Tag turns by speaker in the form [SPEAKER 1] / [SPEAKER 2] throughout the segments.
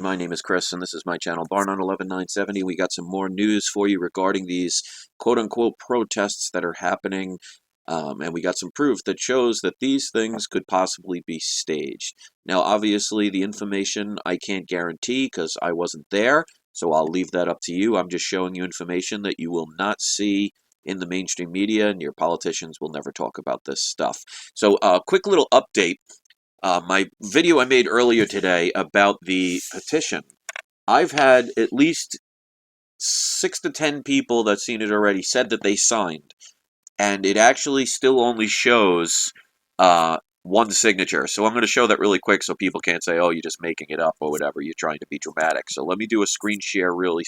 [SPEAKER 1] My name is Chris, and this is my channel, Barnon 11970. We got some more news for you regarding these quote-unquote protests that are happening, and we got some proof that shows that these things could possibly be staged. Now, obviously, the information I can't guarantee because I wasn't there, so I'll leave that up to you. I'm just showing you information that you will not see in the mainstream media, and your politicians will never talk about this stuff. So, quick little update. My video I made earlier today about the petition, I've had at least 6 to 10 people that seen it already said that they signed, and it actually still only shows one signature. So I'm going to show that really quick so people can't say, oh, you're just making it up or whatever, you're trying to be dramatic. So let me do a screen share really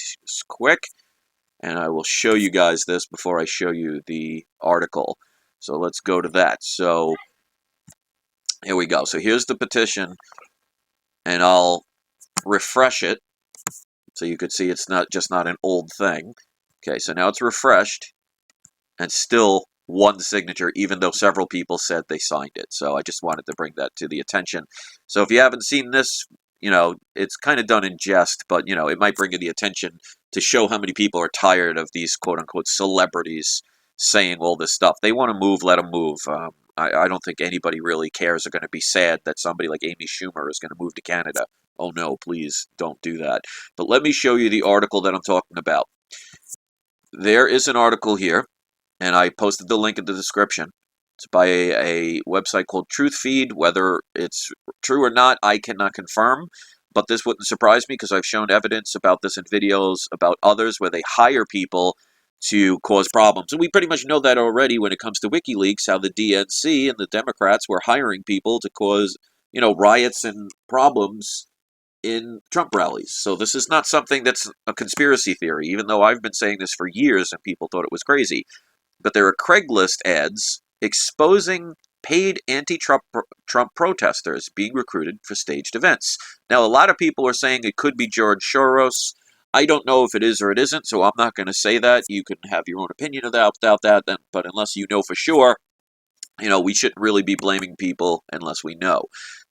[SPEAKER 1] quick, and I will show you guys this before I show you the article. So let's go to that. So here we go. So here's the petition, and I'll refresh it so you could see it's not an old thing. Okay, so now it's refreshed, and still one signature, even though several people said they signed it. So I just wanted to bring that to the attention. So if you haven't seen this, it's kind of done in jest, but, it might bring you the attention to show how many people are tired of these quote-unquote celebrities saying all this stuff. They want to move, let them move. I don't think anybody really cares or going to be sad that somebody like Amy Schumer is going to move to Canada. Oh no, please don't do that. But let me show you the article that I'm talking about. There is an article here, and I posted the link in the description. It's by a website called TruthFeed. Whether it's true or not, I cannot confirm, but this wouldn't surprise me because I've shown evidence about this in videos about others where they hire people to cause problems. And we pretty much know that already when it comes to WikiLeaks, how the DNC and the Democrats were hiring people to cause, riots and problems in Trump rallies. So this is not something that's a conspiracy theory, even though I've been saying this for years and people thought it was crazy. But there are Craigslist ads exposing paid anti-Trump protesters being recruited for staged events. Now, a lot of people are saying it could be George Soros. I don't know if it is or it isn't, so I'm not going to say that. You can have your own opinion about that, but unless you know for sure, we shouldn't really be blaming people unless we know.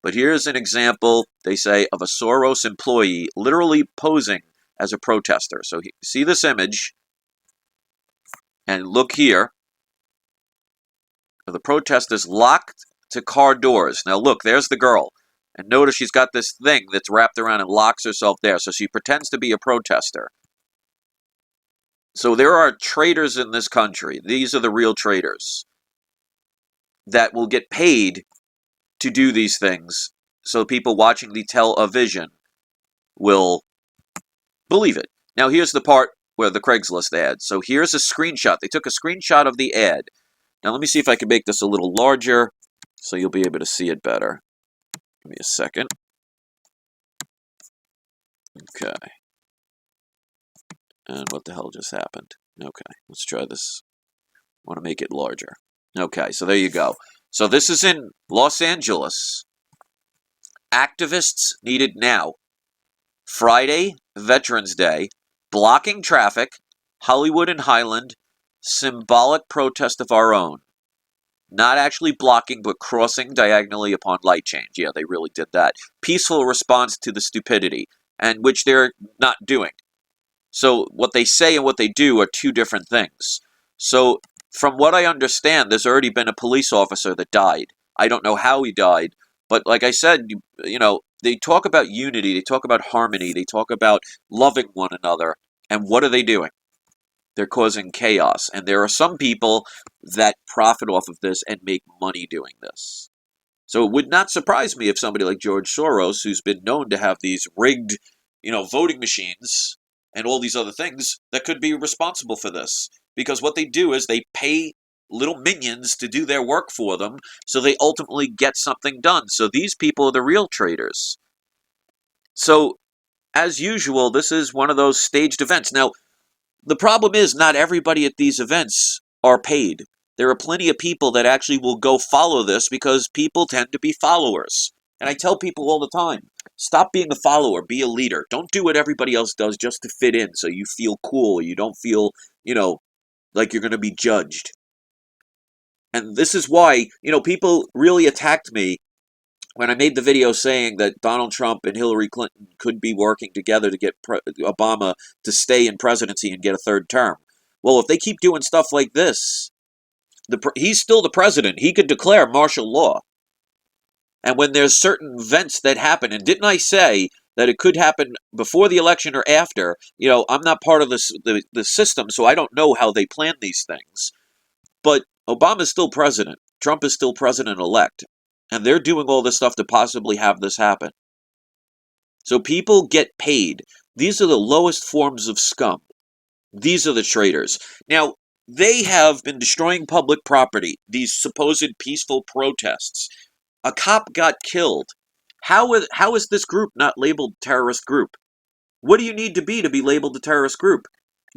[SPEAKER 1] But here's an example, they say, of a Soros employee literally posing as a protester. So see this image, and look here. The protesters locked to car doors. Now look, there's the girl. And notice she's got this thing that's wrapped around and locks herself there. So she pretends to be a protester. So there are traitors in this country. These are the real traitors that will get paid to do these things. So people watching the television will believe it. Now here's the part where the Craigslist ad. So here's a screenshot. They took a screenshot of the ad. Now let me see if I can make this a little larger so you'll be able to see it better. Give me a second. Okay. And what the hell just happened? Okay, let's try this. I want to make it larger. Okay, so there you go. So this is in Los Angeles. Activists needed now. Friday, Veterans Day, blocking traffic, Hollywood and Highland, symbolic protest of our own. Not actually blocking, but crossing diagonally upon light change. Yeah, they really did that. Peaceful response to the stupidity, and which they're not doing. So what they say and what they do are two different things. So from what I understand, there's already been a police officer that died. I don't know how he died, but like I said, they talk about unity, they talk about harmony, they talk about loving one another, and what are they doing? They're causing chaos, and there are some people that profit off of this and make money doing this. So it would not surprise me if somebody like George Soros, who's been known to have these rigged, voting machines and all these other things, that could be responsible for this. Because what they do is they pay little minions to do their work for them, so they ultimately get something done. So these people are the real traitors. So, as usual, this is one of those staged events. Now, the problem is not everybody at these events are paid. There are plenty of people that actually will go follow this because people tend to be followers. And I tell people all the time, stop being a follower, be a leader. Don't do what everybody else does just to fit in so you feel cool. You don't feel, like you're going to be judged. And this is why, people really attacked me when I made the video saying that Donald Trump and Hillary Clinton could be working together to get Obama to stay in presidency and get a third term. Well, if they keep doing stuff like this, he's still the president. He could declare martial law. And when there's certain events that happen, and didn't I say that it could happen before the election or after? I'm not part of the system, so I don't know how they plan these things. But Obama's still president. Trump is still president-elect. And they're doing all this stuff to possibly have this happen. So people get paid. These are the lowest forms of scum. These are the traitors. Now, they have been destroying public property, these supposed peaceful protests. A cop got killed. How is this group not labeled terrorist group? What do you need to be labeled a terrorist group?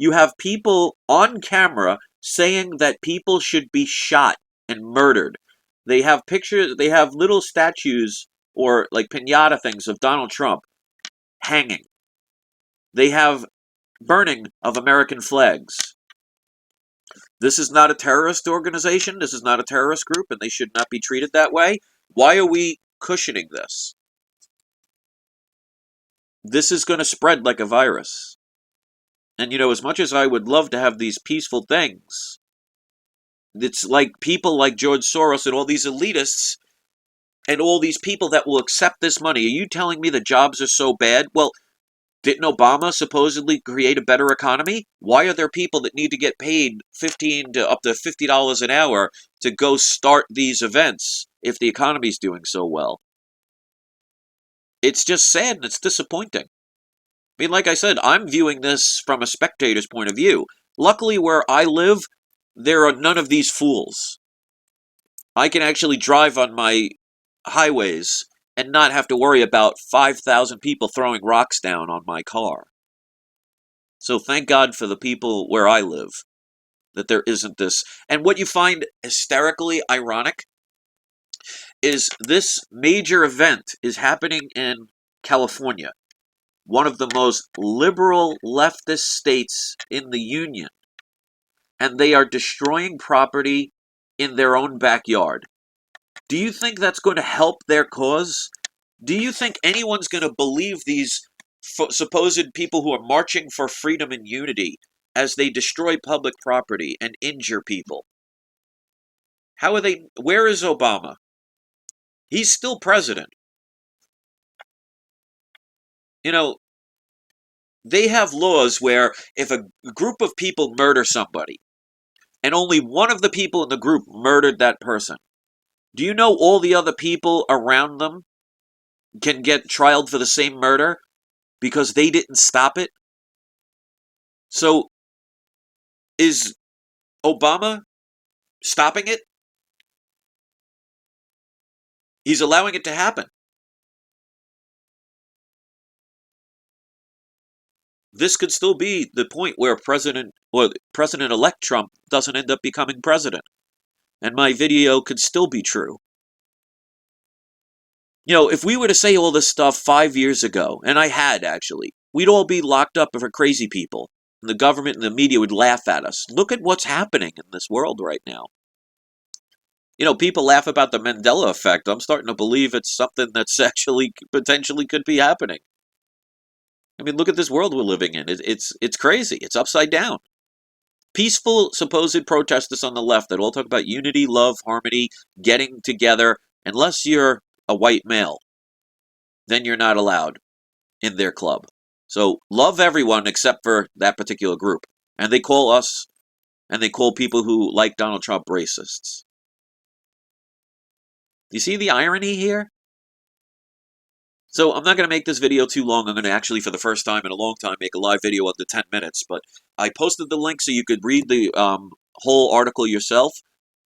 [SPEAKER 1] You have people on camera saying that people should be shot and murdered. They have pictures, they have little statues or like piñata things of Donald Trump hanging. They have burning of American flags. This is not a terrorist organization. This is not a terrorist group, and they should not be treated that way. Why are we cushioning this? This is going to spread like a virus. And, as much as I would love to have these peaceful things, it's like people like George Soros and all these elitists and all these people that will accept this money. Are you telling me the jobs are so bad? Well, didn't Obama supposedly create a better economy? Why are there people that need to get paid $15 to up to $50 an hour to go start these events if the economy's doing so well? It's just sad and it's disappointing. I mean, like I said, I'm viewing this from a spectator's point of view. Luckily, where I live, there are none of these fools. I can actually drive on my highways and not have to worry about 5,000 people throwing rocks down on my car. So thank God for the people where I live, that there isn't this. And what you find hysterically ironic is this major event is happening in California, one of the most liberal leftist states in the Union, and they are destroying property in their own backyard. Do you think that's going to help their cause? Do you think anyone's going to believe these supposed people who are marching for freedom and unity as they destroy public property and injure people? How are they? Where is Obama? He's still president. They have laws where if a group of people murder somebody, and only one of the people in the group murdered that person, do you know all the other people around them can get trialed for the same murder because they didn't stop it? So, is Obama stopping it? He's allowing it to happen. This could still be the point where President-elect Trump doesn't end up becoming president. And my video could still be true. If we were to say all this stuff 5 years ago, and I had actually, we'd all be locked up for crazy people. And the government and the media would laugh at us. Look at what's happening in this world right now. People laugh about the Mandela effect. I'm starting to believe it's something that's actually potentially could be happening. I mean, look at this world we're living in. It's crazy. It's upside down. Peaceful supposed protesters on the left that all talk about unity, love, harmony, getting together. Unless you're a white male, then you're not allowed in their club. So love everyone except for that particular group. And they call us, and they call people who like Donald Trump racists. Do you see the irony here? So I'm not going to make this video too long. I'm going to actually, for the first time in a long time, make a live video under 10 minutes. But I posted the link so you could read the whole article yourself.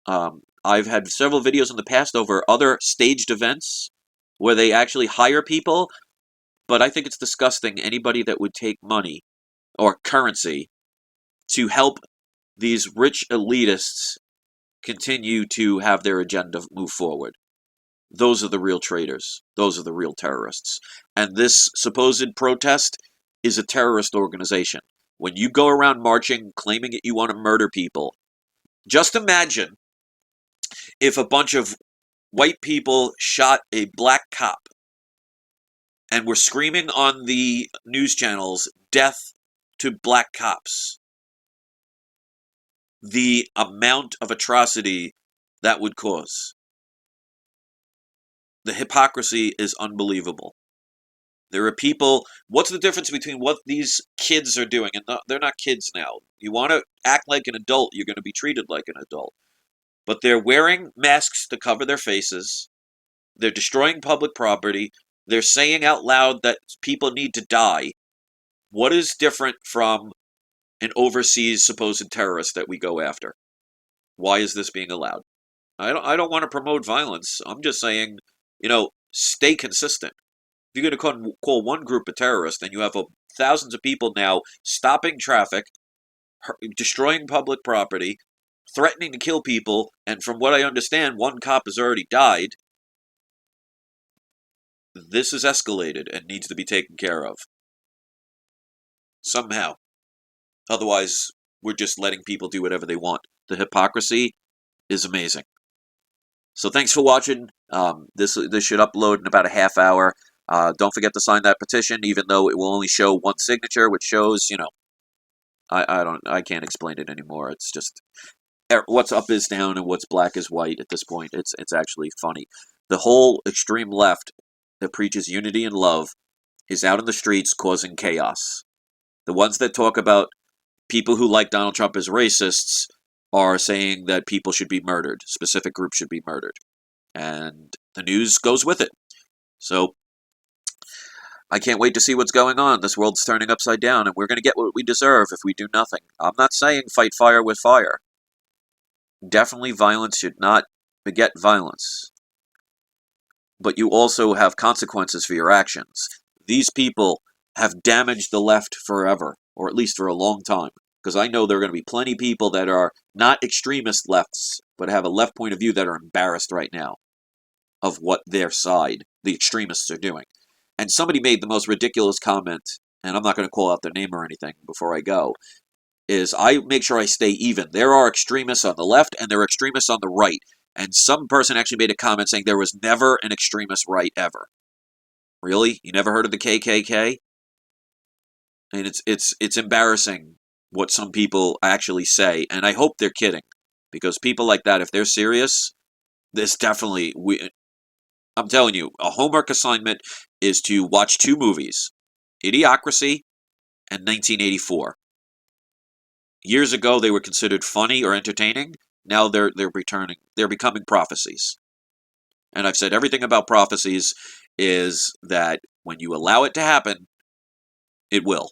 [SPEAKER 1] I've had several videos in the past over other staged events where they actually hire people. But I think it's disgusting anybody that would take money or currency to help these rich elitists continue to have their agenda move forward. Those are the real traitors. Those are the real terrorists. And this supposed protest is a terrorist organization. When you go around marching, claiming that you want to murder people, just imagine if a bunch of white people shot a black cop and were screaming on the news channels, "Death to black cops." The amount of atrocity that would cause. The hypocrisy is unbelievable. There are people. What's the difference between what these kids are doing? And they're not kids now. You want to act like an adult, you're going to be treated like an adult. But they're wearing masks to cover their faces. They're destroying public property. They're saying out loud that people need to die. What is different from an overseas supposed terrorist that we go after? Why is this being allowed? I don't want to promote violence. I'm just saying, stay consistent. If you're going to call one group a terrorist, then you have thousands of people now stopping traffic, destroying public property, threatening to kill people, and from what I understand, one cop has already died. This is escalated and needs to be taken care of. Somehow. Otherwise, we're just letting people do whatever they want. The hypocrisy is amazing. So thanks for watching. This should upload in about a half hour. Don't forget to sign that petition, even though it will only show one signature, which shows, I can't explain it anymore. It's just what's up is down and what's black is white at this point. It's actually funny. The whole extreme left that preaches unity and love is out in the streets causing chaos. The ones that talk about people who like Donald Trump as racists are saying that people should be murdered. Specific groups should be murdered. And the news goes with it. So I can't wait to see what's going on. This world's turning upside down, and we're going to get what we deserve if we do nothing. I'm not saying fight fire with fire. Definitely violence should not beget violence. But you also have consequences for your actions. These people have damaged the left forever, or at least for a long time. Because I know there are going to be plenty of people that are not extremist lefts, but have a left point of view that are embarrassed right now of what their side, the extremists, are doing. And somebody made the most ridiculous comment, and I'm not going to call out their name or anything before I go, is I make sure I stay even. There are extremists on the left, and there are extremists on the right. And some person actually made a comment saying there was never an extremist right ever. Really? You never heard of the KKK? And it's embarrassing what some people actually say, and I hope they're kidding, because people like that, if they're serious, this definitely, I'm telling you, a homework assignment is to watch two movies, Idiocracy and 1984. Years ago, they were considered funny or entertaining. Now they're becoming prophecies. And I've said everything about prophecies is that when you allow it to happen, it will.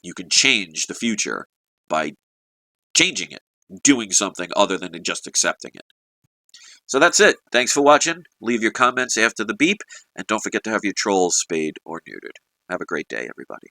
[SPEAKER 1] You can change the future by changing it, doing something other than just accepting it. So that's it. Thanks for watching. Leave your comments after the beep, and don't forget to have your trolls spayed or neutered. Have a great day, everybody.